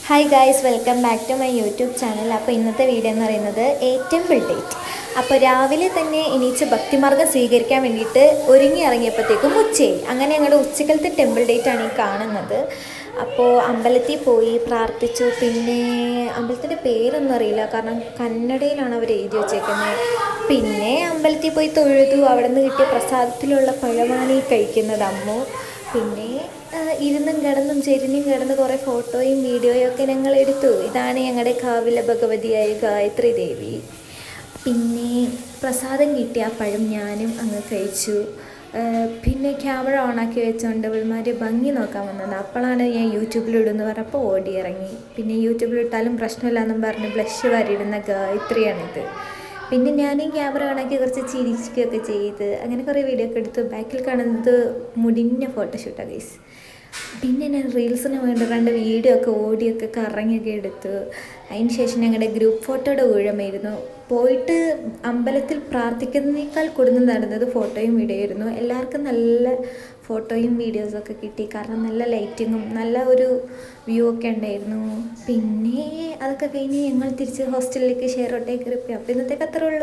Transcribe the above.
Hi guys, welcome back to my YouTube channel. അപ്പോൾ ഇന്നത്തെ video എന്ന് പറയുന്നത് ടെമ്പിൾ ഡേറ്റ്. അപ്പോൾ രാവിലെ തന്നെ എണീച്ച് ഭക്തിമാർഗം സ്വീകരിക്കാൻ വേണ്ടിയിട്ട് ഒരുങ്ങി ഇറങ്ങിയപ്പോഴത്തേക്കും ഉച്ചയായി. അങ്ങനെ ഞങ്ങളുടെ ഉച്ചക്കലത്തെ ടെമ്പിൾ ഡേറ്റ് ആണ് ഈ കാണുന്നത്. അപ്പോൾ അമ്പലത്തിൽ പോയി പ്രാർത്ഥിച്ചു. പിന്നെ അമ്പലത്തിൻ്റെ പേരൊന്നും അറിയില്ല, കാരണം കന്നഡയിലാണ് അവർ എഴുതി വച്ചേക്കുന്നത്. പിന്നെ അമ്പലത്തിൽ പോയി തൊഴുതു. അവിടെ നിന്ന് കിട്ടിയ പ്രസാദത്തിലുള്ള പഴമാണ് ഈ കഴിക്കുന്നത് അമ്മു. പിന്നെ ഇരുന്നും കിടന്നും ചെരിഞ്ഞും കിടന്ന് കുറേ ഫോട്ടോയും വീഡിയോയും ഒക്കെ ഞങ്ങൾ എടുത്തു. ഇതാണ് ഞങ്ങളുടെ കാവിലെ ഭഗവതിയായ ഗായത്രി ദേവി. പിന്നെ പ്രസാദം കിട്ടിയ ആ പഴം ഞാനും അങ്ങ് കഴിച്ചു. പിന്നെ ക്യാമറ ഓണാക്കി വെച്ചുകൊണ്ട് ഇവൾമാർ ഭംഗി നോക്കാൻ വന്നത്. അപ്പോഴാണ് ഞാൻ യൂട്യൂബിലിടുമെന്ന് പറഞ്ഞപ്പോൾ ഓടി ഇറങ്ങി. പിന്നെ യൂട്യൂബിലിട്ടാലും പ്രശ്നമില്ലാന്നും പറഞ്ഞ് ബ്ലഷ് വരിടുന്ന ഗായത്രിയാണിത്. പിന്നെ ഞാൻ ഈ ക്യാമറ ഓണാക്കി കുറച്ച് ചിരിക്കുകയൊക്കെ ചെയ്ത് അങ്ങനെ കുറേ വീഡിയോ ഒക്കെ എടുത്തു. ബാക്കിൽ കാണുന്നത് മുടിഞ്ഞ ഫോട്ടോഷൂട്ടാണ് ഗൈസ്. പിന്നെ ഞാൻ റീൽസിന് വേണ്ടി 2 വീഡിയോ ഒക്കെ ഓടിയൊക്കെ കറങ്ങിയൊക്കെ എടുത്തു. അതിന് ശേഷം ഞങ്ങളുടെ ഗ്രൂപ്പ് ഫോട്ടോയുടെ ഊഴമായിരുന്നു. പോയിട്ട് അമ്പലത്തിൽ പ്രാർത്ഥിക്കുന്നതിനേക്കാൾ കൂടുതൽ നടന്നത് ഫോട്ടോയും വീഡിയോ ആയിരുന്നു. എല്ലാവർക്കും നല്ല ഫോട്ടോയും വീഡിയോസൊക്കെ കിട്ടി, കാരണം നല്ല ലൈറ്റിങ്ങും നല്ല ഒരു വ്യൂ ഒക്കെ ഉണ്ടായിരുന്നു. പിന്നെ അതൊക്കെ കഴിഞ്ഞ് ഞങ്ങൾ തിരിച്ച് ഹോസ്റ്റലിലേക്ക് ഷെയർ ഓട്ടേക്ക് കയറി. അപ്പോൾ ഇന്നത്തേക്ക് അത്രേ ഉള്ളൂ.